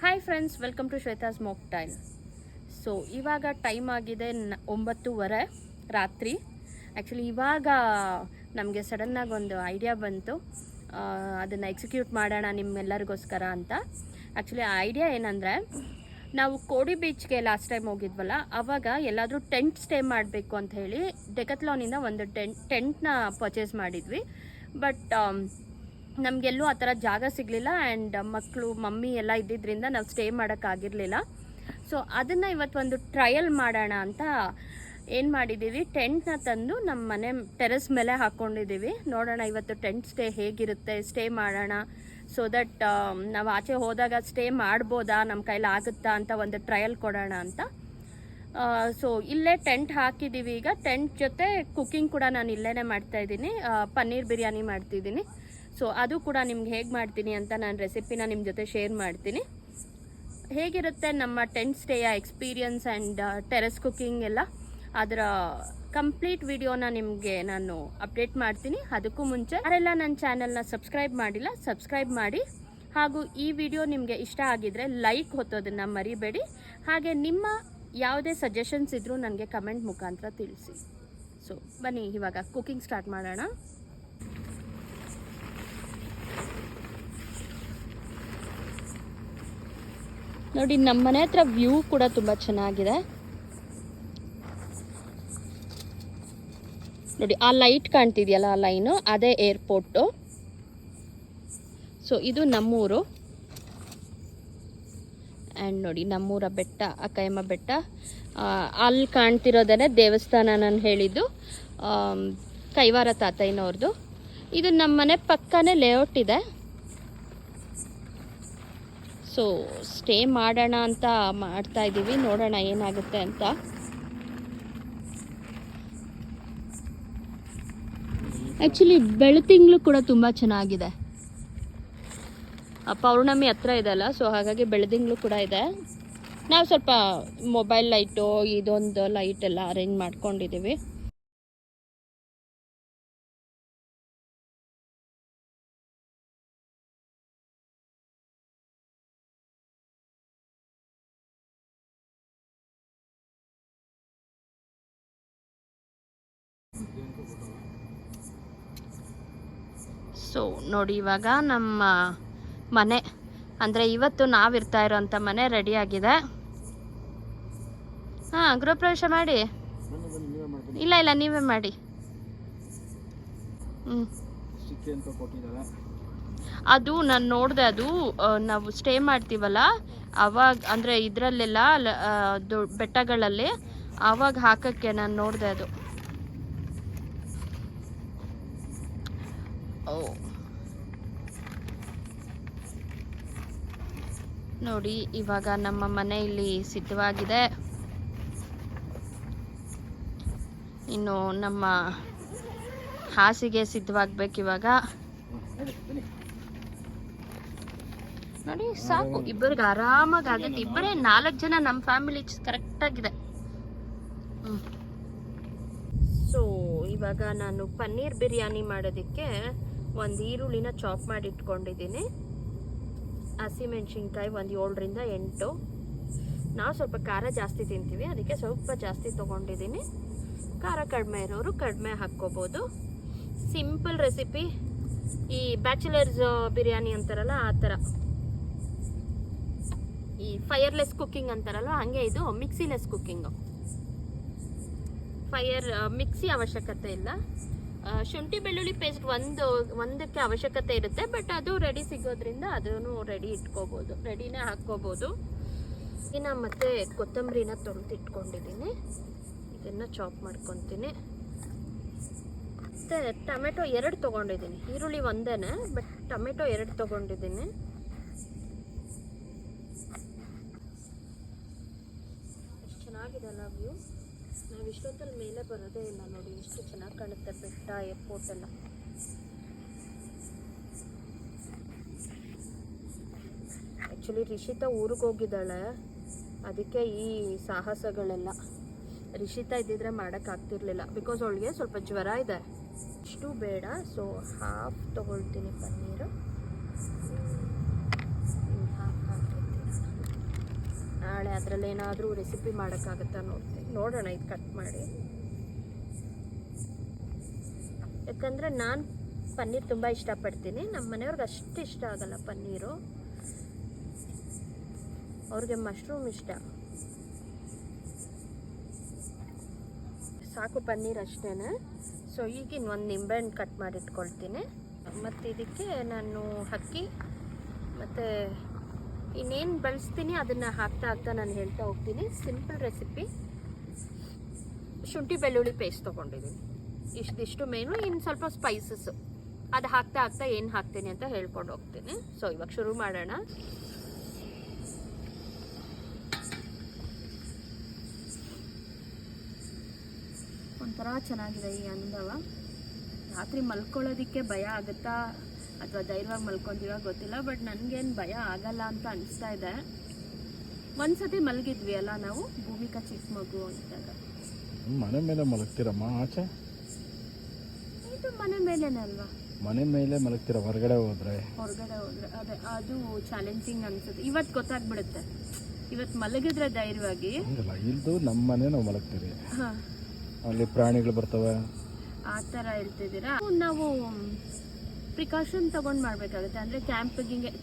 Hi friends, welcome to Shweta's mocktail. So ಇವಾಗ time ಆಗಿದೆ 9:30 ರಾತ್ರಿ. ಆ್ಯಕ್ಚುಲಿ ಇವಾಗ ನಮಗೆ ಸಡನ್ನಾಗಿ ಒಂದು ಐಡಿಯಾ ಬಂತು, ಅದನ್ನು ಎಕ್ಸಿಕ್ಯೂಟ್ ಮಾಡೋಣ ನಿಮ್ಮೆಲ್ಲರಿಗೋಸ್ಕರ ಅಂತ. ಆ್ಯಕ್ಚುಲಿ ಆ ಐಡಿಯಾ ಏನಂದರೆ, ನಾವು ಕೋಡಿ ಬೀಚ್ಗೆ ಲಾಸ್ಟ್ ಟೈಮ್ ಹೋಗಿದ್ವಲ್ಲ, ಆವಾಗ ಎಲ್ಲಾದರೂ ಟೆಂಟ್ ಸ್ಟೇ ಮಾಡಬೇಕು ಅಂತ ಹೇಳಿ ಡೆಕತ್ಲಾನಿಂದ ಒಂದು ಟೆಂಟ್ನ ಪರ್ಚೇಸ್ ಮಾಡಿದ್ವಿ. ಬಟ್ ನಮಗೆಲ್ಲೂ ಆ ಥರ ಜಾಗ ಸಿಗಲಿಲ್ಲ ಆ್ಯಂಡ್ ಮಕ್ಕಳು ಮಮ್ಮಿ ಎಲ್ಲ ಇದ್ದಿದ್ದರಿಂದ ನಾವು ಸ್ಟೇ ಮಾಡೋಕ್ಕಾಗಿರಲಿಲ್ಲ. ಸೊ ಅದನ್ನು ಇವತ್ತು ಒಂದು ಟ್ರಯಲ್ ಮಾಡೋಣ ಅಂತ ಏನು ಮಾಡಿದ್ದೀವಿ, ಟೆಂಟ್ನ ತಂದು ನಮ್ಮ ಮನೆ ಟೆರೆಸ್ ಮೇಲೆ ಹಾಕ್ಕೊಂಡಿದ್ದೀವಿ. ನೋಡೋಣ ಇವತ್ತು ಟೆಂಟ್ ಸ್ಟೇ ಹೇಗಿರುತ್ತೆ, ಸ್ಟೇ ಮಾಡೋಣ. ಸೊ ದಟ್ ನಾವು ಆಚೆ ಹೋದಾಗ ಸ್ಟೇ ಮಾಡ್ಬೋದಾ, ನಮ್ಮ ಕೈಲಿ ಆಗುತ್ತಾ ಅಂತ ಒಂದು ಟ್ರಯಲ್ ಕೊಡೋಣ ಅಂತ. ಸೊ ಇಲ್ಲೇ ಟೆಂಟ್ ಹಾಕಿದ್ದೀವಿ. ಈಗ ಟೆಂಟ್ ಜೊತೆ ಕುಕ್ಕಿಂಗ್ ಕೂಡ ನಾನು ಇಲ್ಲೇ ಮಾಡ್ತಾಯಿದ್ದೀನಿ. ಪನ್ನೀರ್ ಬಿರಿಯಾನಿ ಮಾಡ್ತಿದ್ದೀನಿ. ಸೊ ಅದು ಕೂಡ ನಿಮ್ಗೆ ಹೇಗೆ ಮಾಡ್ತೀನಿ ಅಂತ ನಾನು ರೆಸಿಪಿನ ನಿಮ್ಮ ಜೊತೆ ಶೇರ್ ಮಾಡ್ತೀನಿ. ಹೇಗಿರುತ್ತೆ ನಮ್ಮ ಟೆಂಟ್ ಸ್ಟೇಯ ಎಕ್ಸ್ಪೀರಿಯನ್ಸ್ ಆ್ಯಂಡ್ ಟೆರೆಸ್ ಕುಕ್ಕಿಂಗ್ ಎಲ್ಲ, ಅದರ ಕಂಪ್ಲೀಟ್ ವಿಡಿಯೋನ ನಿಮಗೆ ನಾನು ಅಪ್ಡೇಟ್ ಮಾಡ್ತೀನಿ. ಅದಕ್ಕೂ ಮುಂಚೆ ಯಾರೆಲ್ಲ ನನ್ನ ಚಾನಲ್ನ ಸಬ್ಸ್ಕ್ರೈಬ್ ಮಾಡಿಲ್ಲ, ಸಬ್ಸ್ಕ್ರೈಬ್ ಮಾಡಿ. ಹಾಗೂ ಈ ವಿಡಿಯೋ ನಿಮಗೆ ಇಷ್ಟ ಆಗಿದ್ರೆ ಲೈಕ್ ಹೊತ್ತೋದನ್ನು ಮರಿಬೇಡಿ. ಹಾಗೆ ನಿಮ್ಮ ಯಾವುದೇ ಸಜೆಷನ್ಸ್ ಇದ್ದರೂ ನನಗೆ ಕಮೆಂಟ್ ಮುಖಾಂತರ ತಿಳಿಸಿ. ಸೊ ಬನ್ನಿ ಇವಾಗ ಕುಕ್ಕಿಂಗ್ ಸ್ಟಾರ್ಟ್ ಮಾಡೋಣ. ನೋಡಿ, ನಮ್ಮ ಮನೆ ಹತ್ರ ವ್ಯೂ ಕೂಡ ತುಂಬ ಚೆನ್ನಾಗಿದೆ. ನೋಡಿ, ಆ ಲೈಟ್ ಕಾಣ್ತಿದೆಯಲ್ಲ, ಆ ಲೈನು ಅದೇ ಏರ್ಪೋರ್ಟು. ಸೊ ಇದು ನಮ್ಮೂರು. ಆ್ಯಂಡ್ ನೋಡಿ, ನಮ್ಮೂರ ಬೆಟ್ಟ, ಅಕ್ಕಯಮ್ಮ ಬೆಟ್ಟ. ಅಲ್ಲಿ ಕಾಣ್ತಿರೋದೇ ದೇವಸ್ಥಾನ ನಾನು ಹೇಳಿದ್ದು, ಕೈವಾರ ತಾತಯ್ಯನವ್ರದ್ದು. ಇದು ನಮ್ಮ ಮನೆ ಪಕ್ಕನೇ ಲೇಔಟ್ ಇದೆ. ಸೊ ಸ್ಟೇ ಮಾಡೋಣ ಅಂತ ಮಾಡ್ತಾ ಇದ್ದೀವಿ, ನೋಡೋಣ ಏನಾಗುತ್ತೆ ಅಂತ. ಆ್ಯಕ್ಚುಲಿ ಬೆಳತಿಂಗಳು ಕೂಡ ತುಂಬ ಚೆನ್ನಾಗಿದೆ. ಪೌರ್ಣಮಿ ಹತ್ರ ಇದೆ ಅಲ್ಲ, ಸೊ ಹಾಗಾಗಿ ಬೆಳದಿಂಗಳು ಕೂಡ ಇದೆ. ನಾವು ಸ್ವಲ್ಪ ಮೊಬೈಲ್ ಲೈಟು, ಇದೊಂದು ಲೈಟ್ ಎಲ್ಲ ಅರೇಂಜ್ ಮಾಡ್ಕೊಂಡಿದ್ದೀವಿ. ಸೊ ನೋಡಿ, ಇವಾಗ ನಮ್ಮ ಮನೆ ಅಂದರೆ ಇವತ್ತು ನಾವಿರ್ತಾ ಇರೋಂಥ ಮನೆ ರೆಡಿಯಾಗಿದೆ. ಹಾಂ, ಗೃಹಪ್ರವೇಶ ಮಾಡಿ. ಇಲ್ಲ ನೀವೇ ಮಾಡಿ. ಅದು ನಾನು ನೋಡಿದೆ, ಅದು ನಾವು ಸ್ಟೇ ಮಾಡ್ತೀವಲ್ಲ ಅವಾಗ, ಅಂದರೆ ಇದರಲ್ಲೆಲ್ಲ ಬೆಟ್ಟಗಳಲ್ಲಿ ಆವಾಗ ಹಾಕೋಕ್ಕೆ ನಾನು ನೋಡಿದೆ ಅದು. ನೋಡಿ, ಇವಾಗ ನಮ್ಮ ಮನೆ ಇಲ್ಲಿ ಸಿದ್ಧವಾಗಿದೆ. ಇನ್ನು ನಮ್ಮ ಹಾಸಿಗೆ ಸಿದ್ಧವಾಗ್ಬೇಕು ಇವಾಗ. ನೋಡಿ, ಸಾಕು, ಇಬ್ಬರಿಗೆ ಆರಾಮಾಗಿ ಆಗುತ್ತೆ. ಇಬ್ಬರೇ 4 ಜನ ನಮ್ಮ ಫ್ಯಾಮಿಲಿ ಕರೆಕ್ಟಾಗಿದೆ. ಸೊ ಇವಾಗ ನಾನು ಪನ್ನೀರ್ ಬಿರಿಯಾನಿ ಮಾಡೋದಕ್ಕೆ ಒಂದು ಈರುಳ್ಳಿನ ಚಾಪ್ ಮಾಡಿ ಇಟ್ಕೊಂಡಿದ್ದೀನಿ. ಹಸಿಮೆಣ್ಸಿನ್ಕಾಯಿ ಒಂದು 7ರಿಂದ 8. ನಾವು ಸ್ವಲ್ಪ ಖಾರ ಜಾಸ್ತಿ ತಿಂತೀವಿ, ಅದಕ್ಕೆ ಸ್ವಲ್ಪ ಜಾಸ್ತಿ ತೊಗೊಂಡಿದ್ದೀನಿ. ಖಾರ ಕಡಿಮೆ ಇರೋರು ಕಡಿಮೆ ಹಾಕ್ಕೋಬೋದು. Simple recipe. ಈ ಬ್ಯಾಚುಲರ್ಸ್ ಬಿರಿಯಾನಿ ಅಂತಾರಲ್ಲ ಆ ಥರ, ಈ ಫೈರ್ಲೆಸ್ ಕುಕ್ಕಿಂಗ್ ಅಂತಾರಲ್ಲ ಹಂಗೆ ಇದು ಮಿಕ್ಸಿಲೆಸ್ ಕುಕ್ಕಿಂಗು. ಮಿಕ್ಸಿ ಅವಶ್ಯಕತೆ ಇಲ್ಲ. ಶುಂಠಿ ಬೆಳ್ಳುಳ್ಳಿ ಪೇಸ್ಟ್ ಒಂದಕ್ಕೆ ಅವಶ್ಯಕತೆ ಇರುತ್ತೆ, ಬಟ್ ಅದು ರೆಡಿ ಸಿಗೋದ್ರಿಂದ ಅದನ್ನು ರೆಡಿ ಇಟ್ಕೋಬೋದು, ರೆಡಿನೇ ಹಾಕ್ಕೋಬೋದು. ಇನ್ನು ಮತ್ತೆ ಕೊತ್ತಂಬರಿನ ತೊಳೆದಿಟ್ಕೊಂಡಿದ್ದೀನಿ, ಇದನ್ನು ಚಾಪ್ ಮಾಡ್ಕೊತೀನಿ. ಮತ್ತು ಟೊಮೆಟೊ 2 ತೊಗೊಂಡಿದ್ದೀನಿ. ಈರುಳ್ಳಿ ಒಂದೇ, ಬಟ್ ಟೊಮೆಟೊ 2 ತೊಗೊಂಡಿದ್ದೀನಿ. ಎಷ್ಟು ಚೆನ್ನಾಗಿದೆ ಅಲ್ಲ ವ್ಯೂ. ನಾವು ಇಷ್ಟೊತ್ತಲ್ಲಿ ಮೇಲೆ ಬರೋದೇ ಇಲ್ಲ. ನೋಡಿ ಎಷ್ಟು ಚೆನ್ನಾಗಿ ಕಾಣುತ್ತೆ ಬೆಟ್ಟ, ಏರ್ಪೋರ್ಟ್ ಎಲ್ಲ. ಆ್ಯಕ್ಚುಲಿ ರಿಷಿತಾ ಊರಿಗೆ ಹೋಗಿದ್ದಾಳೆ, ಅದಕ್ಕೆ ಈ ಸಾಹಸಗಳೆಲ್ಲ. ರಿಷಿತಾ ಇದ್ದಿದ್ರೆ ಮಾಡೋಕ್ಕಾಗ್ತಿರ್ಲಿಲ್ಲ, ಬಿಕಾಸ್ ಅವಳಿಗೆ ಸ್ವಲ್ಪ ಜ್ವರ ಇದೆ. ಇಷ್ಟು ಬೇಡ, ಸೊ ಹಾಫ್ ತೊಗೊಳ್ತೀನಿ ಪನ್ನೀರು. ಹಾಫ್ ಹಾಕಿರ್ತೀನಿ. ನಾಳೆ ಅದರಲ್ಲಿ ಏನಾದರೂ ರೆಸಿಪಿ ಮಾಡೋಕ್ಕಾಗುತ್ತಾ ನೋಡೋಣ. ಇದು ಕಟ್ ಮಾಡಿ, ಯಾಕಂದರೆ ನಾನು ಪನ್ನೀರ್ ತುಂಬ ಇಷ್ಟಪಡ್ತೀನಿ. ನಮ್ಮ ಮನೆಯವ್ರಿಗೆ ಅಷ್ಟು ಇಷ್ಟ ಆಗಲ್ಲ ಪನ್ನೀರು, ಅವ್ರಿಗೆ ಮಶ್ರೂಮ್ ಇಷ್ಟ. ಸಾಕು ಪನ್ನೀರ್ ಅಷ್ಟೇ. ಸೊ ಈಗಿನ ಒಂದು ನಿಂಬೆಹಣ್ಣು ಕಟ್ ಮಾಡಿ ಇಟ್ಕೊಳ್ತೀನಿ. ಮತ್ತು ಇದಕ್ಕೆ ನಾನು ಅಕ್ಕಿ ಮತ್ತು ಇನ್ನೇನು ಬಳಸ್ತೀನಿ ಅದನ್ನು ಹಾಕ್ತಾ ನಾನು ಹೇಳ್ತಾ ಹೋಗ್ತೀನಿ. Simple recipe. ಶುಂಠಿ ಬೆಳ್ಳುಳ್ಳಿ ಪೇಸ್ಟ್ ತೊಗೊಂಡಿದ್ದೀನಿ, ಇಷ್ಟು ಮೇನು. ಇನ್ನು ಸ್ವಲ್ಪ ಸ್ಪೈಸಸ್ಸು ಅದು ಹಾಕ್ತಾ ಏನು ಹಾಕ್ತೀನಿ ಅಂತ ಹೇಳ್ಕೊಂಡು ಹೋಗ್ತೀನಿ. ಸೊ ಇವಾಗ ಶುರು ಮಾಡೋಣ. ಒಂಥರ ಚೆನ್ನಾಗಿದೆ ಈ ಅನುಭವ. ರಾತ್ರಿ ಮಲ್ಕೊಳ್ಳೋದಕ್ಕೆ ಭಯ ಆಗುತ್ತಾ ಅಥವಾ ಧೈರ್ಯವಾಗಿ ಮಲ್ಕೊಂತೀವ ಗೊತ್ತಿಲ್ಲ, ಬಟ್ ನನಗೇನು ಭಯ ಆಗಲ್ಲ ಅಂತ ಅನಿಸ್ತಾ ಇದೆ. ಒಂದ್ಸತಿ ಮಲಗಿದ್ವಿ ಅಲ್ಲ ನಾವು, ಭೂಮಿಕಾ ಚಿಕ್ಕ ಮಗು ಅಂತಾಗ. ಮನೆ ಮೇಲೆ ಮಲಗ್ತೀರಮ್ಮ? ಆಚೆ ಇದು ಮನೆ ಮೇಲೇನೆ ಅಲ್ವಾ? ಮನೆ ಮೇಲೆ ಮಲಗ್ತೀರ, ಹೊರಗಡೆ ಹೋದ್ರೆ ಅದೇ ಅದು ಚಾಲೆಂಜಿಂಗ್ ಅನ್ಸುತ್ತೆ. ಇವತ್ತು ಗೊತ್ತಾಗ್ಬಿಡುತ್ತೆ, ಇವತ್ತು ಮಲಗಿದ್ರೆ ಧೈರ್ಯವಾಗಿ. ಇಲ್ದು ನಮ್ಮ ಮನೆ ನಾವು ಮಲಗ್ತೀರಿ, ಅಲ್ಲಿ ಪ್ರಾಣಿಗಳು ಬರ್ತವೆ ಆ ಥರ ಹೇಳ್ತಿದ್ದೀರಾ. ನಾವು ಪ್ರಿಕಾಷನ್ ತೊಗೊಂಡು ಮಾಡಬೇಕಾಗುತ್ತೆ. ಅಂದರೆ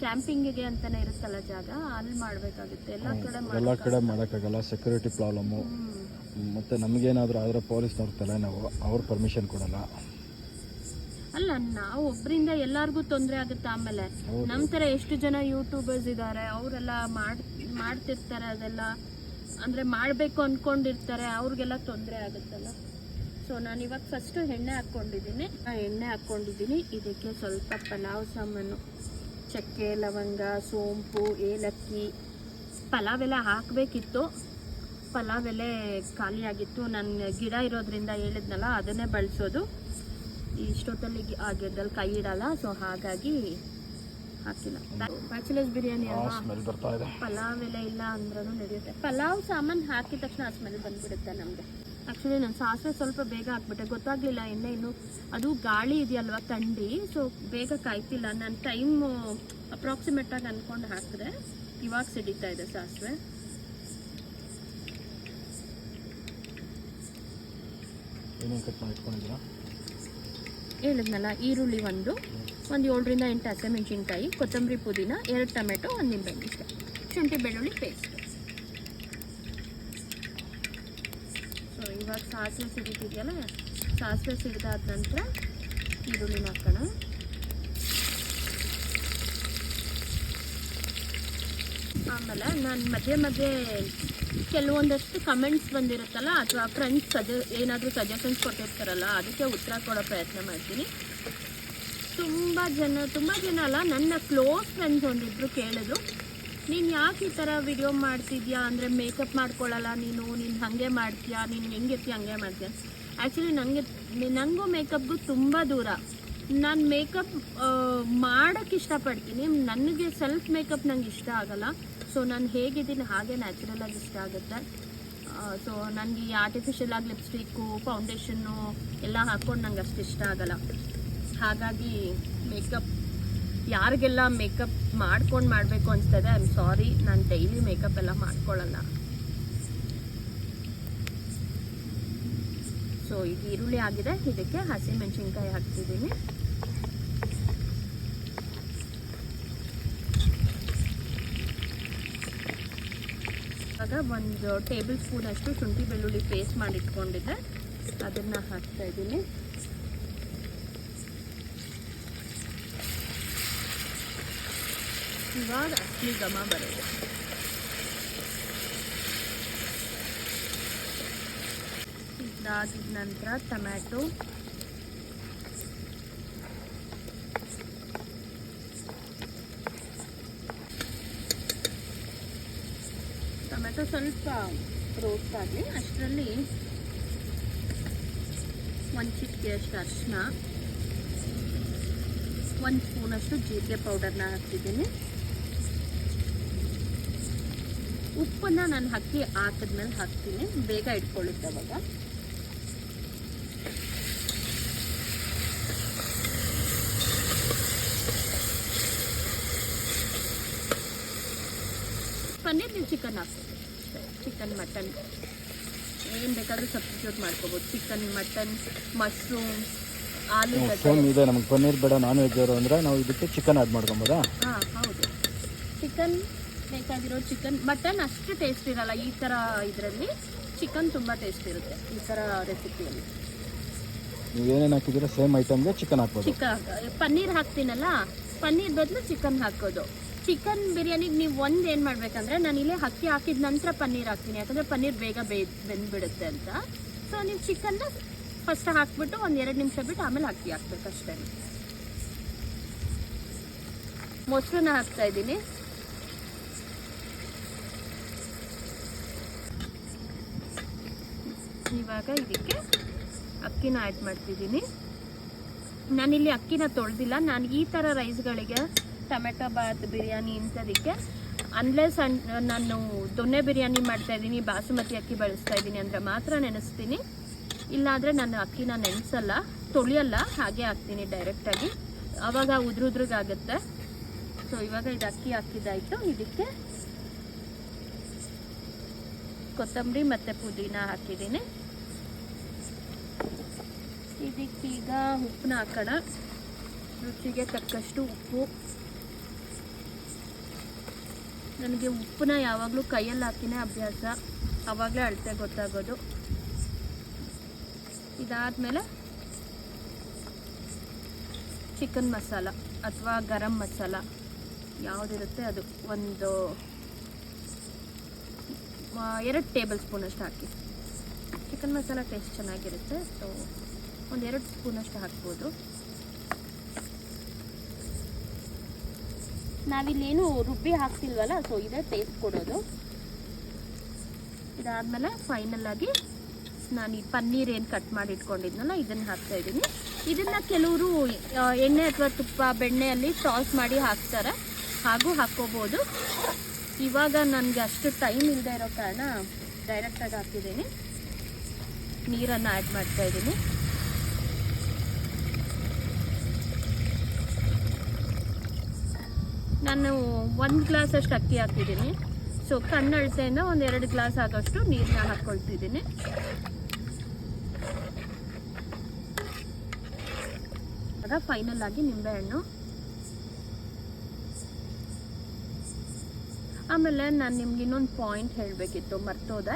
ಕ್ಯಾಂಪಿಂಗಿಗೆ ಅಂತಲೇ ಇರುತ್ತಲ್ಲ ಜಾಗ, ಅಲ್ಲಿ ಮಾಡಬೇಕಾಗುತ್ತೆ. ಎಲ್ಲ ಕಡೆ ಮಾಡೋಕ್ಕಾಗಲ್ಲ, ಸೆಕ್ಯೂರಿಟಿ ಪ್ರಾಬ್ಲಮ್ಮು. ಮತ್ತು ನಮಗೇನಾದರೂ ಆದರೆ ಪೊಲೀಸ್ನವ್ರ ತಲೆನೋವು, ಅವ್ರ ಪರ್ಮಿಷನ್ ಕೊಡಲ್ಲ. ಅಲ್ಲ, ನಾವು ಒಬ್ಬರಿಂದ ಎಲ್ಲರಿಗೂ ತೊಂದರೆ ಆಗುತ್ತೆ. ಆಮೇಲೆ ನಮ್ಮ ಥರ ಎಷ್ಟು ಜನ ಯೂಟ್ಯೂಬರ್ಸ್ ಇದ್ದಾರೆ, ಅವರೆಲ್ಲ ಮಾಡ್ತಿರ್ತಾರೆ ಅದೆಲ್ಲ. ಅಂದರೆ ಮಾಡಬೇಕು ಅಂದ್ಕೊಂಡಿರ್ತಾರೆ, ಅವ್ರಿಗೆಲ್ಲ ತೊಂದರೆ ಆಗುತ್ತಲ್ಲ. ಸೊ ನಾನು ಇವಾಗ ಫಸ್ಟು ಎಣ್ಣೆ ಹಾಕ್ಕೊಂಡಿದ್ದೀನಿ. ಇದಕ್ಕೆ ಸ್ವಲ್ಪ ಪಲಾವ್ ಸಾಮಾನು, ಚಕ್ಕೆ, ಲವಂಗ, ಸೋಂಪು, ಏಲಕ್ಕಿ. ಪಲಾವ್ ಎಲೆ ಹಾಕಬೇಕಿತ್ತು, ಪಲಾವ್ ಎಲೆ ಖಾಲಿಯಾಗಿತ್ತು. ನನ್ನ ಗಿಡ ಇರೋದ್ರಿಂದ ಹೇಳಿದ್ನಲ್ಲ, ಅದನ್ನೇ ಬಳಸೋದು. ಇಷ್ಟೊತ್ತಲ್ಲಿ ಆಗಿದ್ದಲ್ಲಿ ಕೈ ಇಡಲ್ಲ, ಸೊ ಹಾಗಾಗಿ ಹಾಕಿಲ್ಲ. ಬ್ಯಾಚುಲರ್ಸ್ ಬಿರಿಯಾನಿ ಅಲ್ವಾ, ಪಲಾವ್ ಎಲೆ ಇಲ್ಲ ಅಂದ್ರೂ ನಡೆಯುತ್ತೆ. ಪಲಾವ್ ಸಾಮಾನು ಹಾಕಿದ ತಕ್ಷಣ ಆ ಸ್ಮೆಲ್ ಬಂದ್ಬಿಡುತ್ತೆ ನಮಗೆ. ಆ್ಯಕ್ಚುಲಿ ನಾನು ಸಾಸಿವೆ ಸ್ವಲ್ಪ ಬೇಗ ಹಾಕ್ಬಿಟ್ಟೆ, ಗೊತ್ತಾಗಲಿಲ್ಲ ಎಣ್ಣೆ ಇನ್ನು ಅದು ಗಾಳಿ ಇದೆಯಲ್ವ, ಥಂಡಿ. ಸೊ ಬೇಗ ಕಾಯ್ತಿಲ್ಲ ನಾನು. ಟೈಮು ಅಪ್ರಾಕ್ಸಿಮೇಟಾಗಿ ಅಂದ್ಕೊಂಡು ಹಾಕಿದ್ರೆ ಇವಾಗ ಸಿಡಿತಾ ಇದೆ ಸಾಸಿವೆ. ಹೇಳಿದ್ನಲ್ಲ, ಈರುಳ್ಳಿ ಒಂದು 7ರಿಂದ 8 ಹಸಿಮೆಣಸಿನ್ಕಾಯಿ, ಕೊತ್ತಂಬರಿ, ಪುದೀನ, 2 ಟೊಮೆಟೊ, 1 ನಿಂಬೆಹಣ್ಣು ಇಷ್ಟ, ಶುಂಠಿ ಬೆಳ್ಳುಳ್ಳಿ ಪೇಸ್ಟ್. ಸೊ ಇವಾಗ ಸಾಸಿವೆ ಸಿಡಿತಿದೆಯಲ್ಲ, ಸಾಸಿವೆ ಸಿಡಿದಾದ ನಂತರ ಈರುಳ್ಳಿನ ಹಾಕೋಣ. ಆಮೇಲೆ ನಾನು ಮಧ್ಯೆ ಕೆಲವೊಂದಷ್ಟು ಕಮೆಂಟ್ಸ್ ಬಂದಿರುತ್ತಲ್ಲ, ಅಥವಾ ಫ್ರೆಂಡ್ಸ್ ಏನಾದರೂ ಸಜೆಷನ್ಸ್ ಕೊಟ್ಟಿರ್ತಾರಲ್ಲ, ಅದಕ್ಕೆ ಉತ್ತರ ಕೊಡೋ ಪ್ರಯತ್ನ ಮಾಡ್ತೀನಿ. ತುಂಬ ಜನ ಅಲ್ಲ, ನನ್ನ ಕ್ಲೋಸ್ ಫ್ರೆಂಡ್ಸ್ ಒಂದಿಬ್ಬರು ಕೇಳಿದ್ರು, ನೀನು ಯಾಕೆ ಈ ಥರ ವಿಡಿಯೋ ಮಾಡ್ತಿದ್ಯಾ, ಅಂದರೆ ಮೇಕಪ್ ಮಾಡ್ಕೊಳ್ಳಲ್ಲ ನೀನು ಹಾಗೆ ಮಾಡ್ತೀಯಾ, ನೀನು ಹೆಂಗಿರ್ತೀಯ ಹಂಗೆ ಮಾಡ್ತೀಯ. ಆ್ಯಕ್ಚುಲಿ ನನಗೂ ಮೇಕಪ್ಗೂ ತುಂಬ ದೂರ. ನಾನು ಮೇಕಪ್ ಮಾಡೋಕ್ಕೆ ಇಷ್ಟಪಡ್ತೀನಿ, ನನಗೆ ಸೆಲ್ಫ್ ಮೇಕಪ್ ನಂಗೆ ಇಷ್ಟ ಆಗಲ್ಲ. ಸೊ ನಾನು ಹೇಗಿದ್ದೀನಿ ಹಾಗೆ ನ್ಯಾಚುರಲಾಗಿ ಇಷ್ಟ ಆಗುತ್ತೆ. ಸೊ ನನಗೆ ಈ ಆರ್ಟಿಫಿಷಿಯಲ್ ಆಗಿ ಲಿಪ್ಸ್ಟಿಕ್ಕು, ಫೌಂಡೇಶನ್ನು ಎಲ್ಲ ಹಾಕ್ಕೊಂಡು ನಂಗೆ ಅಷ್ಟು ಇಷ್ಟ ಆಗಲ್ಲ. ಹಾಗಾಗಿ ಯಾರಿಗೆಲ್ಲ ಮೇಕಪ್ ಮಾಡ್ಕೊಂಡು ಮಾಡಬೇಕು ಅನಿಸ್ತದೆ, ಐ ಆಮ್ ಸಾರಿ, ನಾನು ಡೈಲಿ ಮೇಕಪ್ ಎಲ್ಲ ಮಾಡ್ಕೊಳ್ಳಲ್ಲ. ಸೊ ಈಗ ಈರುಳ್ಳಿ ಆಗಿದೆ, ಇದಕ್ಕೆ ಹಸಿಮೆಣಸಿನ್ಕಾಯಿ ಹಾಕ್ತಿದ್ದೀನಿ. ಇವಾಗ 1 ಟೇಬಲ್ ಸ್ಪೂನ್ ಅಷ್ಟು ಶುಂಠಿ ಬೆಳ್ಳುಳ್ಳಿ ಪೇಸ್ಟ್ ಮಾಡಿ ಇಟ್ಕೊಂಡಿದ್ದೆ, ಅದನ್ನು ಹಾಕ್ತಾ ಇದ್ದೀನಿ. ಇವಾಗ ಅಕ್ಕಿ ಘಮ ಬರೋದು. ಇದಾಗಿದ ನಂತರ ಟೊಮ್ಯಾಟೊ, ಸ್ವಲ್ಪ ರೋಸ್ಟ್ ಆಗಲಿ. ಅಷ್ಟರಲ್ಲಿ 1 ಚಿಟಿಕೆಯಷ್ಟು ಅರಿಶಿನ, 1 ಸ್ಪೂನಷ್ಟು ಜೀರಿಗೆ ಪೌಡರ್ನ ಹಾಕ್ತಿದ್ದೀನಿ. ಉಪ್ಪನ್ನು ನಾನು ಅಕ್ಕಿ ಹಾಕಿದ್ಮೇಲೆ ಹಾಕ್ತೀನಿ, ಬೇಗ ಇಟ್ಕೊಳ್ಳುತ್ತೆ ಅವಾಗ. ಪನ್ನೀರ್ ಚಿಕನ್ ಹಾಕ್ತೀನಿ. ಚಿಕನ್ ಮಟನ್ ಏನು ಬೇಕಾದರೂ ಸಬ್ಸ್ಟಿಟ್ಯೂಟ್ ಮಾಡ್ಕೋಬೋದು. ಚಿಕನ್ ಮಟನ್ ಮಶ್ರೂಮ್ ಆಲೂಗಡ್ಡೆ. ಸೇಮ್ ಇದೆ, ನಮಗೆ ಪನ್ನೀರ್ ಬೇಡ ನಾನ್ ವೆಜ್ ಅವರು ಅಂದರೆ ನಾವು ಇದಕ್ಕೆ ಚಿಕನ್ ಆ್ಯಡ್ ಮಾಡ್ಕೊಬೋದಾ? ಹಾಂ ಹೌದು, ಚಿಕನ್ ಬೇಕಾಗಿರೋ ಚಿಕನ್. ಮಟನ್ ಅಷ್ಟು ಟೇಸ್ಟ್ ಇರಲ್ಲ ಈ ಥರ ಇದರಲ್ಲಿ, ಚಿಕನ್ ತುಂಬ ಟೇಸ್ಟ್ ಇರುತ್ತೆ ಈ ಥರ ರೆಸಿಪಿಯಲ್ಲಿ. ನೀವು ಏನೇನು ಹಾಕಿದ್ದೀರಾ ಸೇಮ್ ಐಟಮ್ಗೆ ಚಿಕನ್ ಹಾಕ್ಬೋದು. ಚಿಕನ್ ಪನ್ನೀರ್ ಹಾಕ್ತೀನಲ್ಲ, ಪನ್ನೀರ್ ಬದಲು ಚಿಕನ್ ಹಾಕೋದು. ಚಿಕನ್ ಬಿರಿಯಾನಿಗೆ ನೀವು ಒಂದು ಏನು ಮಾಡಬೇಕಂದ್ರೆ, ನಾನು ಇಲ್ಲೇ ಅಕ್ಕಿ ಹಾಕಿದ ನಂತರ ಪನ್ನೀರ್ ಹಾಕ್ತೀನಿ, ಯಾಕಂದರೆ ಪನ್ನೀರ್ ಬೇಗ ಬೆಂದ್ಬಿಡುತ್ತೆ ಅಂತ. ಸೊ ನೀವು ಚಿಕನ್ನ ಫಸ್ಟ್ ಹಾಕ್ಬಿಟ್ಟು ಒಂದು 2 ನಿಮಿಷ ಬಿಟ್ಟು ಆಮೇಲೆ ಅಕ್ಕಿ ಹಾಕ್ಬೇಕು ಅಷ್ಟೇ. ಮೊಸರನ್ನ ಹಾಕ್ತಾ ಇದ್ದೀನಿ. ಇವಾಗ ಇದಕ್ಕೆ ಅಕ್ಕಿನ ಆ್ಯಡ್ ಮಾಡ್ತಿದ್ದೀನಿ. ನಾನಿಲ್ಲಿ ಅಕ್ಕಿನ ತೊಳೆದಿಲ್ಲ. ನಾನು ಈ ಥರ ರೈಸ್ಗಳಿಗೆ ಟೊಮೆಟೊ ಬಾತ್ ಬಿರಿಯಾನಿ ಇಂಥದಕ್ಕೆ ಅನ್ಲೆಸ್ ನಾನು ದೊನ್ನೆ ಬಿರಿಯಾನಿ ಮಾಡ್ತಾಯಿದ್ದೀನಿ, ಬಾಸುಮತಿ ಅಕ್ಕಿ ಬಳಸ್ತಾ ಇದ್ದೀನಿ ಅಂದರೆ ಮಾತ್ರ ನೆನೆಸ್ತೀನಿ. ಇಲ್ಲಾಂದರೆ ನಾನು ಅಕ್ಕಿನ ನೆನೆಸಲ್ಲ, ತೊಳೆಯಲ್ಲ, ಹಾಗೆ ಹಾಕ್ತೀನಿ ಡೈರೆಕ್ಟಾಗಿ. ಆವಾಗ ಉದ್ರುದ್ರಿಗಾಗುತ್ತೆ. ಸೊ ಇವಾಗ ಇದು ಅಕ್ಕಿ ಹಾಕಿದ್ದಾಯಿತು. ಇದಕ್ಕೆ ಕೊತ್ತಂಬರಿ ಮತ್ತು ಪುದೀನ ಹಾಕಿದ್ದೀನಿ. ಇದಕ್ಕೀಗ ಉಪ್ಪನ್ನ ಹಾಕೋಣ. ರುಚಿಗೆ ತಕ್ಕಷ್ಟು ಉಪ್ಪು. ನನಗೆ ಉಪ್ಪನ್ನ ಯಾವಾಗಲೂ ಕೈಯಲ್ಲಿ ಹಾಕಿನೇ ಅಭ್ಯಾಸ, ಆವಾಗಲೇ ಅಳತೆ ಗೊತ್ತಾಗೋದು. ಇದಾದಮೇಲೆ ಚಿಕನ್ ಮಸಾಲ ಅಥವಾ ಗರಂ ಮಸಾಲ ಯಾವುದಿರುತ್ತೆ ಅದು ಒಂದು 2 ಟೇಬಲ್ ಸ್ಪೂನಷ್ಟು ಹಾಕಿ. ಚಿಕನ್ ಮಸಾಲ ಟೇಸ್ಟ್ ಚೆನ್ನಾಗಿರುತ್ತೆ. ಸೊ ಒಂದು 2 ಸ್ಪೂನಷ್ಟು ಹಾಕ್ಬೋದು. ನಾವಿಲ್ಲೇನು ರುಬ್ಬಿ ಹಾಕ್ತಿಲ್ವಲ್ಲ, ಸೊ ಇದೇ ಟೇಸ್ಟ್ ಕೊಡೋದು. ಇದಾದಮೇಲೆ ಫೈನಲ್ಲಾಗಿ ನಾನು ಈ ಪನ್ನೀರ್ ಏನು ಕಟ್ ಮಾಡಿ ಇಟ್ಕೊಂಡಿದ್ನಲ್ಲ ಇದನ್ನು ಹಾಕ್ತಾಯಿದ್ದೀನಿ. ಇದನ್ನು ಕೆಲವರು ಎಣ್ಣೆ ಅಥವಾ ತುಪ್ಪ ಬೆಣ್ಣೆಯಲ್ಲಿ ಟಾಸ್ ಮಾಡಿ ಹಾಕ್ತಾರೆ, ಹಾಗೂ ಹಾಕ್ಕೋಬೋದು. ಇವಾಗ ನನಗೆ ಅಷ್ಟು ಟೈಮ್ ಇಲ್ಲದೆ ಇರೋ ಕಾರಣ ಡೈರೆಕ್ಟಾಗಿ ಹಾಕಿದ್ದೀನಿ. ನೀರನ್ನು ಆ್ಯಡ್ ಮಾಡ್ತಾಯಿದ್ದೀನಿ. ನಾನು 1 ಗ್ಲಾಸಷ್ಟು ಅಕ್ಕಿ ಹಾಕಿದ್ದೀನಿ. ಸೊ ಕಣ್ಣಳತೆಯಿಂದ ಒಂದು 2 ಗ್ಲಾಸ್ ಆಗೋಷ್ಟು ನೀರನ್ನ ಹಾಕ್ಕೊಳ್ತಿದ್ದೀನಿ. ಆಗ ಫೈನಲ್ ಆಗಿ ನಿಂಬೆಹಣ್ಣು. ಆಮೇಲೆ ನಾನು ನಿಮ್ಗೆ ಇನ್ನೊಂದು ಪಾಯಿಂಟ್ ಹೇಳಬೇಕಿತ್ತು, ಮರ್ತೋದೆ.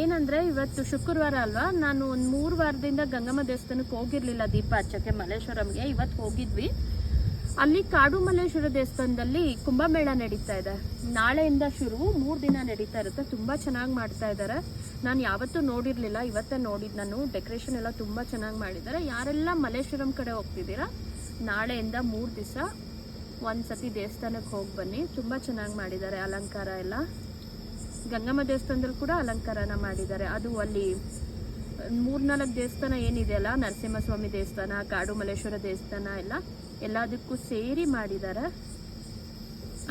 ಏನಂದರೆ ಇವತ್ತು ಶುಕ್ರವಾರ ಅಲ್ವಾ, ನಾನು ಒಂದು 3 ವಾರದಿಂದ ಗಂಗಮ್ಮ ದೇವಸ್ಥಾನಕ್ಕೆ ಹೋಗಿರಲಿಲ್ಲ ದೀಪ ಹಚ್ಚಕ್ಕೆ ಮಲ್ಲೇಶ್ವರಂಗೆ. ಇವತ್ತು ಹೋಗಿದ್ವಿ. ಅಲ್ಲಿ ಕಾಡು ಮಲ್ಲೇಶ್ವರ ದೇವಸ್ಥಾನದಲ್ಲಿ ಕುಂಭಮೇಳ ನಡೀತಾ ಇದೆ. ನಾಳೆಯಿಂದ ಶುರು 3 ದಿನ ನಡೀತಾ ಇರುತ್ತೆ. ತುಂಬ ಚೆನ್ನಾಗಿ ಮಾಡ್ತಾ ಇದ್ದಾರೆ. ನಾನು ಯಾವತ್ತೂ ನೋಡಿರಲಿಲ್ಲ, ಇವತ್ತೇ ನೋಡಿದ್ದು ನಾನು. ಡೆಕೋರೇಷನ್ ಎಲ್ಲ ತುಂಬ ಚೆನ್ನಾಗಿ ಮಾಡಿದ್ದಾರೆ. ಯಾರೆಲ್ಲ ಮಲ್ಲೇಶ್ವರಂ ಕಡೆ ಹೋಗ್ತಿದ್ದೀರಾ, ನಾಳೆಯಿಂದ 3 ದಿವಸ ಒಂದು ಸತಿ ದೇವಸ್ಥಾನಕ್ಕೆ ಹೋಗಿ ಬನ್ನಿ. ತುಂಬ ಚೆನ್ನಾಗಿ ಮಾಡಿದ್ದಾರೆ ಅಲಂಕಾರ ಎಲ್ಲ. ಗಂಗಮ್ಮ ದೇವಸ್ಥಾನದಲ್ಲಿ ಕೂಡ ಅಲಂಕಾರನ ಮಾಡಿದ್ದಾರೆ. ಅದು ಅಲ್ಲಿ 3-4 ದೇವಸ್ಥಾನ ಏನಿದೆಯಲ್ಲ, ನರಸಿಂಹಸ್ವಾಮಿ ದೇವಸ್ಥಾನ, ಕಾಡು ಮಲ್ಲೇಶ್ವರ ದೇವಸ್ಥಾನ ಎಲ್ಲದಕ್ಕೂ ಸೇರಿ ಮಾಡಿದ್ದಾರೆ.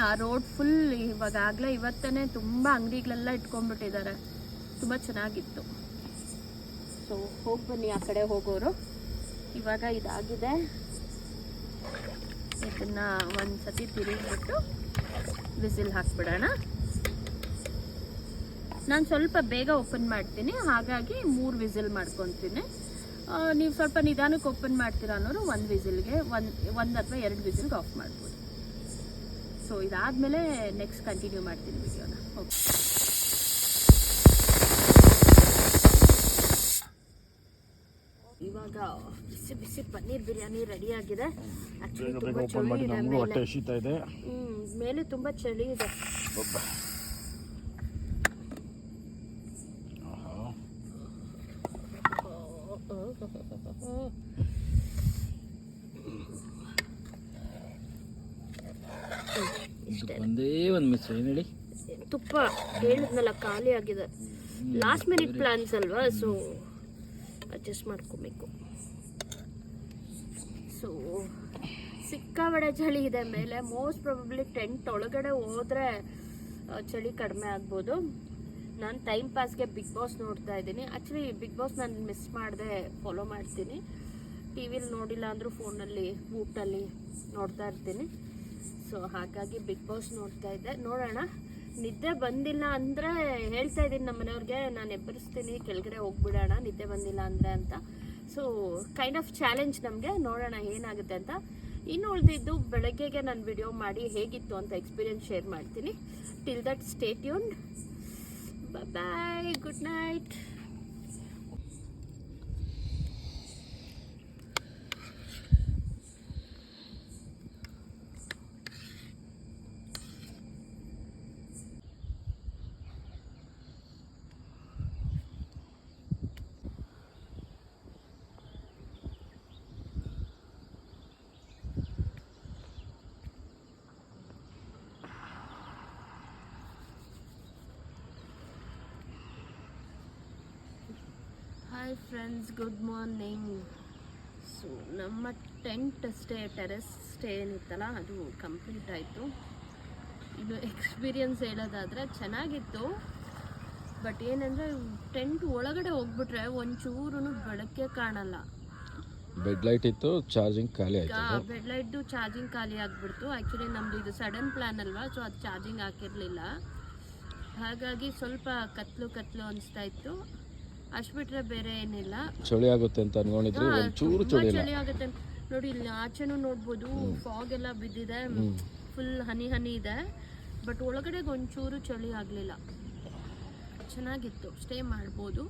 ಆ ರೋಡ್ ಫುಲ್ ಇವಾಗಲೇ ಇವತ್ತೇ ತುಂಬ ಅಂಗಡಿಗಳೆಲ್ಲ ಇಟ್ಕೊಂಡ್ಬಿಟ್ಟಿದ್ದಾರೆ. ತುಂಬ ಚೆನ್ನಾಗಿತ್ತು. ಸೊ ಹೋಗಿ ಬನ್ನಿ ಆ ಕಡೆ ಹೋಗೋರು. ಇವಾಗ ಇದಾಗಿದೆ, ಇದನ್ನು ಒಂದು ಸತಿ ತಿರುಗಿಬಿಟ್ಟು ವಿಸಿಲ್ ಹಾಕ್ಬಿಡೋಣ. ನಾನು ಸ್ವಲ್ಪ ಬೇಗ ಓಪನ್ ಮಾಡ್ತೀನಿ, ಹಾಗಾಗಿ 3 ವಿಸಿಲ್ ಮಾಡ್ಕೊತೀನಿ. ನೀವು ಸ್ವಲ್ಪ ನಿಧಾನಕ್ಕೆ ಓಪನ್ ಮಾಡ್ತೀರಾ ಅನ್ನೋರು 1 ವಿಸಿಲ್ಗೆ 1 ಅಥವಾ 2 ವಿಸಿಲ್ಗೆ ಆಫ್ ಮಾಡ್ಬೋದು. ಸೊ ಇದಾದಮೇಲೆ ನೆಕ್ಸ್ಟ್ ಕಂಟಿನ್ಯೂ ಮಾಡ್ತೀನಿ ವಿಡಿಯೋನ. ಓಕೆ, ಇವಾಗ ಬಿಸಿ ಬಿಸಿ ಪನ್ನೀರ್ ಬಿರಿಯಾನಿ ರೆಡಿ ಆಗಿದೆ. ಆ್ಯಕ್ಚುಲಿ ತುಂಬ ಚಳಿ ಇದೆ ಮೇಲೆ ತುಂಬ ಚಳಿ ಇದೆ. ಒಂದೇ ಒಂದು ಮಿಸ್ ಏನು ಹೇಳಿ, ತುಪ್ಪ ಹೇಳಿದ್ನಲ್ಲ ಖಾಲಿ ಆಗಿದೆ. ಲಾಸ್ಟ್ ಮಿನಿಟ್ ಪ್ಲಾನ್ಸ್ ಅಲ್ವಾ, ಸೊ ಅಡ್ಜಸ್ಟ್ ಮಾಡ್ಕೊಬೇಕು. ಸೊ ಸಿಕ್ಕಾಬಡೆ ಚಳಿ ಇದೆ ಮೇಲೆ. ಮೋಸ್ಟ್ ಪ್ರಾಬಬ್ಲಿ ಟೆಂಟ್ ಒಳಗಡೆ ಹೋದರೆ ಚಳಿ ಕಡಿಮೆ ಆಗ್ಬೋದು. ನಾನು ಟೈಮ್ ಪಾಸ್ಗೆ ಬಿಗ್ ಬಾಸ್ ನೋಡ್ತಾ ಇದ್ದೀನಿ. ಆ್ಯಕ್ಚುಲಿ ಬಿಗ್ ಬಾಸ್ ನಾನು ಮಿಸ್ ಮಾಡದೆ ಫಾಲೋ ಮಾಡ್ತೀನಿ. ಟಿ ವಿಲಿ ನೋಡಿಲ್ಲ ಅಂದರೂ ಫೋನಲ್ಲಿ ಊಟಲ್ಲಿ ನೋಡ್ತಾ ಇರ್ತೀನಿ. ಸೊ ಹಾಗಾಗಿ ಬಿಗ್ ಬಾಸ್ ನೋಡ್ತಾ ಇದ್ದೆ. ನೋಡೋಣ ನಿದ್ದೆ ಬಂದಿಲ್ಲ ಅಂದರೆ ಹೇಳ್ತಾ ಇದ್ದೀನಿ ನಮ್ಮ ಮನೆಯವ್ರಿಗೆ, ನಾನು ಎಬ್ಬರಿಸ್ತೀನಿ ಕೆಳಗಡೆ ಹೋಗ್ಬಿಡೋಣ ನಿದ್ದೆ ಬಂದಿಲ್ಲ ಅಂದರೆ ಅಂತ. ಸೊ ಕೈಂಡ್ ಆಫ್ ಚಾಲೆಂಜ್ ನಮಗೆ, ನೋಡೋಣ ಏನಾಗುತ್ತೆ ಅಂತ. ಇನ್ನು ಉಳಿದಿದ್ದು ಬೆಳಗ್ಗೆಗೆ ನಾನು ವಿಡಿಯೋ ಮಾಡಿ ಹೇಗಿತ್ತು ಅಂತ ಎಕ್ಸ್ಪೀರಿಯನ್ಸ್ ಶೇರ್ ಮಾಡ್ತೀನಿ. Till that stay tuned. Bye, good night. Hi friends, good morning. So ನಮ್ಮ ಟೆಂಟ್ ಸ್ಟೇ, ಟೆರೆಸ್ ಸ್ಟೇ ಏನಿತ್ತಲ್ಲ ಅದು ಕಂಪ್ಲೀಟ್ ಆಯಿತು. ಇನ್ನು ಎಕ್ಸ್ಪೀರಿಯನ್ಸ್ ಹೇಳೋದಾದರೆ ಚೆನ್ನಾಗಿತ್ತು. ಬಟ್ ಏನಂದರೆ ಟೆಂಟ್ ಒಳಗಡೆ ಹೋಗ್ಬಿಟ್ರೆ ಒಂಚೂರು ಬೆಳಕೆ ಕಾಣಲ್ಲ. ಬೆಡ್ ಲೈಟ್ ಇತ್ತು, ಚಾರ್ಜಿಂಗ್ ಖಾಲಿ ಆಯಿತು. ಬೆಡ್ ಲೈಟ್ದು ಚಾರ್ಜಿಂಗ್ ಖಾಲಿ ಆಗಿಬಿಡ್ತು. ಆ್ಯಕ್ಚುಲಿ ನಮ್ಮದು ಇದು ಸಡನ್ ಪ್ಲ್ಯಾನ್ ಅಲ್ವಾ, ಸೊ ಅದು ಚಾರ್ಜಿಂಗ್ ಹಾಕಿರಲಿಲ್ಲ. ಹಾಗಾಗಿ ಸ್ವಲ್ಪ ಕತ್ಲು ಅನಿಸ್ತಾ ಇತ್ತು. ಅಷ್ಟು ಬಿಟ್ರೆ ಬೇರೆ ಏನಿಲ್ಲ. ಚಳಿ ಆಗುತ್ತೆ ಅಂತ ಅನ್ಕೊಂಡಿದ್ರಿ, ಒಂಚೂರು ಚಳಿ ಆಗುತ್ತೆ. ನೋಡಿ ಇಲ್ಲಿ ಆಚೆನೂ ನೋಡ್ಬೋದು, ಫಾಗ್ ಎಲ್ಲ ಬಿದ್ದಿದೆ, ಫುಲ್ ಹನಿ ಇದೆ. ಬಟ್ ಒಳಗಡೆಗೆ ಒಂಚೂರು ಚಳಿ ಆಗಲಿಲ್ಲ. ಚೆನ್ನಾಗಿತ್ತು, ಸ್ಟೇ ಮಾಡ್ಬೋದು.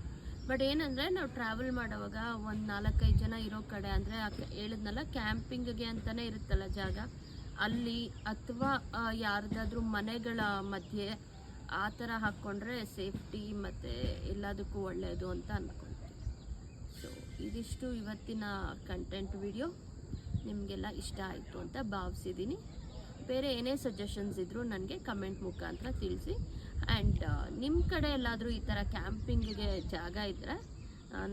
ಬಟ್ ಏನಂದರೆ ನಾವು ಟ್ರಾವೆಲ್ ಮಾಡೋವಾಗ ಒಂದು 4-5 ಜನ ಇರೋ ಕಡೆ ಅಂದರೆ ಹೇಳಿದ್ನಲ್ಲ ಕ್ಯಾಂಪಿಂಗ್ಗೆ ಅಂತಲೇ ಇರುತ್ತಲ್ಲ ಜಾಗ, ಅಲ್ಲಿ ಅಥವಾ ಯಾರ್ದಾದ್ರೂ ಮನೆಗಳ ಮಧ್ಯೆ ಆ ಥರ ಹಾಕ್ಕೊಂಡ್ರೆ ಸೇಫ್ಟಿ ಮತ್ತು ಎಲ್ಲದಕ್ಕೂ ಒಳ್ಳೆಯದು ಅಂತ ಅಂದ್ಕೊಳ್ತೀನಿ. ಸೊ ಇದಿಷ್ಟು ಇವತ್ತಿನ ಕಂಟೆಂಟ್ ವಿಡಿಯೋ. ನಿಮಗೆಲ್ಲ ಇಷ್ಟ ಆಯಿತು ಅಂತ ಭಾವಿಸಿದ್ದೀನಿ. ಬೇರೆ ಏನೇ ಸಜೆಷನ್ಸ್ ಇದ್ದರೂ ನನಗೆ ಕಮೆಂಟ್ ಮುಖಾಂತರ ತಿಳಿಸಿ. ಆ್ಯಂಡ್ ನಿಮ್ಮ ಕಡೆ ಎಲ್ಲಾದರೂ ಈ ಥರ ಕ್ಯಾಂಪಿಂಗಿಗೆ ಜಾಗ ಇದ್ದರೆ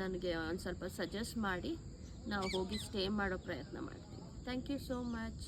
ನನಗೆ ಒಂದು ಸ್ವಲ್ಪ ಸಜೆಸ್ಟ್ ಮಾಡಿ, ನಾವು ಹೋಗಿ ಸ್ಟೇ ಮಾಡೋ ಪ್ರಯತ್ನ ಮಾಡ್ತೀವಿ. Thank you so much.